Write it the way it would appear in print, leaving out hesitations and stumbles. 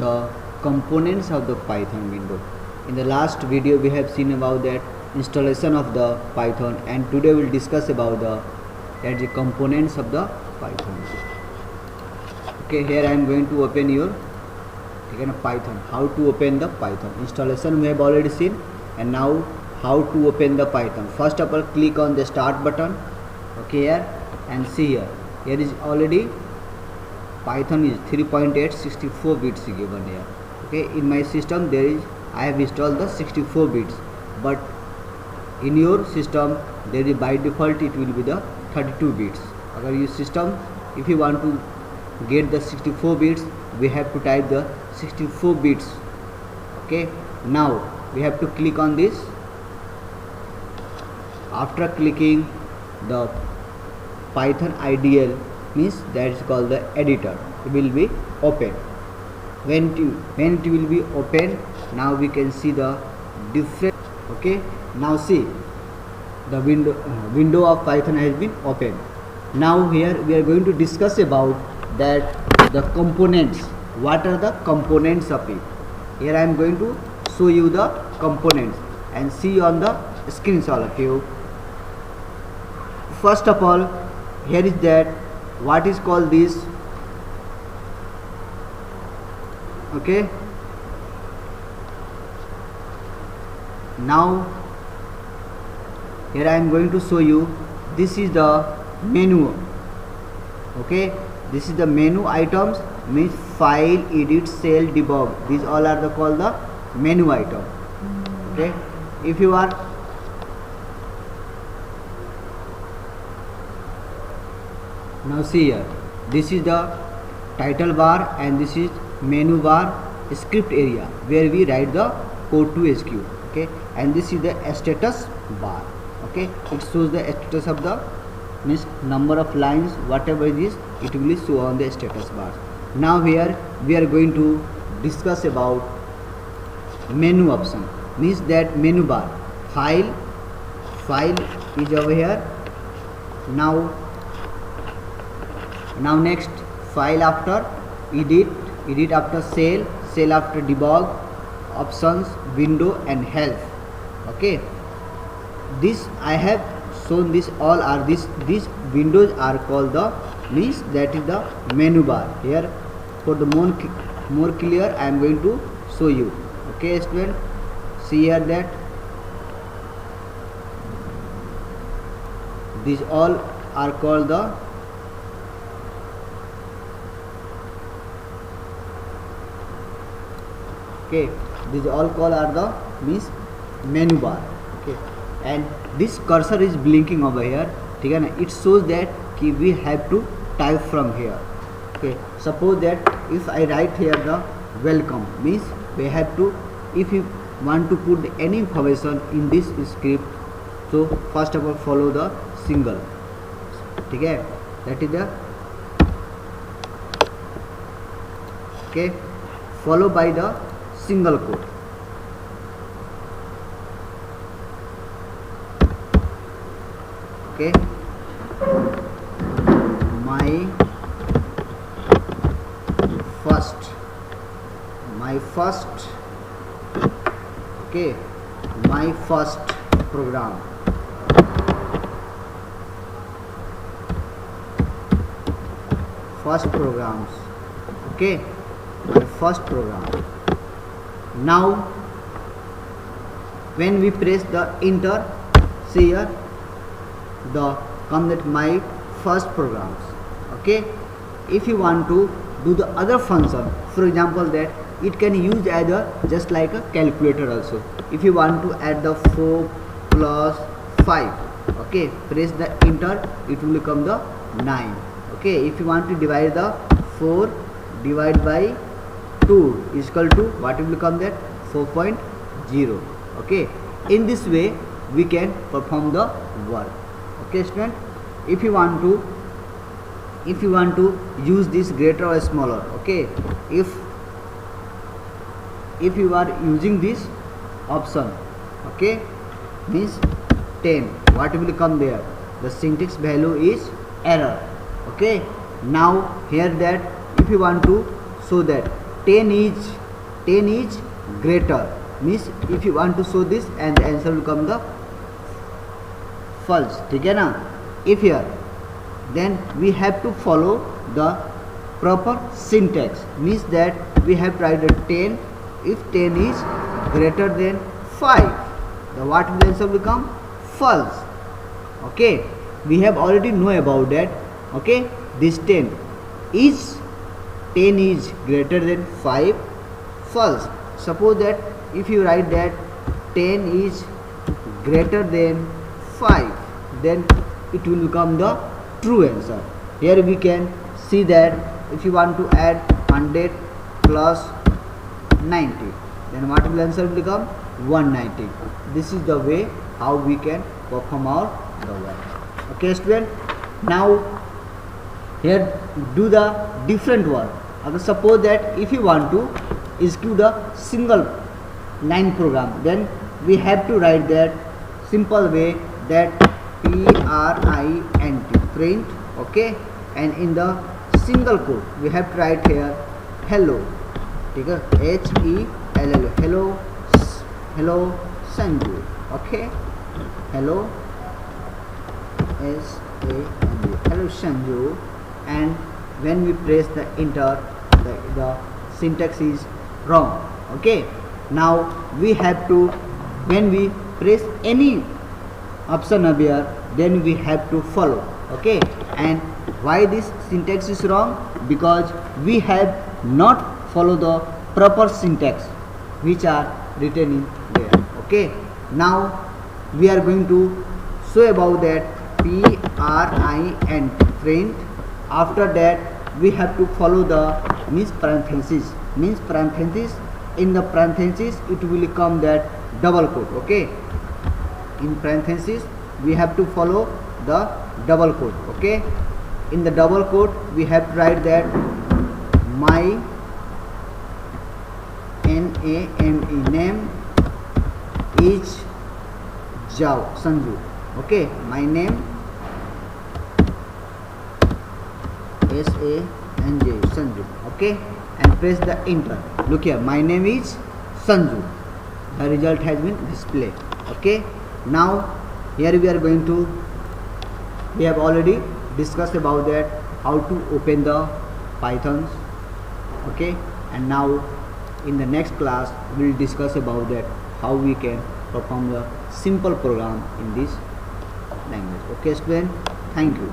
The components of the Python window. In the last video we have seen about that installation of the Python, and today we will discuss about the components of the Python. Okay, here I am going to open your Python. How to open the Python installation we have already seen, and now how to open the Python. First of all, click on the start button. Okay, here and see here is already Python is 3.8 64 bits given here. Okay, in my system there is I have installed the 64 bits, but in your system there is by default it will be the 32 bits. Agar your system, if you want to get the 64 bits, we have to type the 64 bits. Okay, now we have to click on this. After clicking, the Python IDL means that is called the editor, it will be open. When it will be open, now we can see the different. Okay, now see the window of Python has been opened. Now here we are going to discuss about that the components. What are the components of it? Here I am going to show you the components and see on the screen all of you. First of all, here is that what is called this. Okay, now here I am going to show you, this is the menu. Okay, this is the menu items, means file, edit, cell, debug. These all are called the menu item. Okay, if you are now see here, this is the title bar and this is menu bar, script area where we write the code to execute. Okay, and this is the status bar. Okay, it shows the status of the means number of lines, whatever it is, it will show on the status bar. Now here we are going to discuss about menu option, means that menu bar, file is over here. Now next, file after edit after cell after debug, options, window and help. Okay, this I have shown, this all are these windows are called the means that is the menu bar. Here for the more clear I am going to show you. Okay student, see here that these all are called the these all call are the means menu bar. Okay, and this cursor is blinking over here. Okay, it shows that we have to type from here. Okay, suppose that if I write here the welcome, means we have to, if you want to put any information in this script, so first of all follow the single. Okay, that is the followed by the single quote. Okay, my first program. First programs. Okay, my first program. Now when we press the enter, see here the come that my first programs. Okay, if you want to do the other function, for example that it can use as a just like a calculator also. If you want to add the 4 plus 5, okay, press the enter, it will become the 9. Okay, if you want to divide the 4 divided by 2 is equal to what will become that 4.0. Okay, in this way we can perform the work. Okay student, if you want to use this greater or smaller, okay, if you are using this option, okay, means 10, what will come there, the syntax value is error. Okay, now here that if you want to show that 10 is greater, means if you want to show this and the answer will come the false, ठीक है ना. If here, then we have to follow the proper syntax, means that we have to write the 10. If 10 is greater than 5, the what will answer become false. Okay, we have already know about that. Okay, this 10 is greater than 5, false. Suppose that if you write that 10 is greater than 5, then it will become the true answer. Here we can see that if you want to add 100 plus 90, then what will answer become 190. This is the way how we can perform our the work. Okay student, now here do the different work. Suppose that if you want to execute a single line program, then we have to write that simple way, that print, print. Okay, and in the single code we have to write here hello, HELL, hello Sanju. Okay, hello SANJ, hello Sanju. And when we press the enter, the syntax is wrong. Okay, now we have to, when we press any option up here, then we have to follow. Okay, and why this syntax is wrong? Because we have not follow the proper syntax which are written in there. Okay, now we are going to show about that print. After that we have to follow the means parenthesis. In the parenthesis it will come that double quote. Okay, in parenthesis we have to follow the double quote. Okay, in the double quote we have to write that my name is Sanju. Okay, my name SANJ, Sanju. Okay, and press the enter. Look here, my name is Sanju. The result has been displayed. Okay, now here we are going to, we have already discussed about that how to open the Pythons. Okay, and now in the next class we will discuss about that how we can perform the simple program in this language. Okay student, thank you.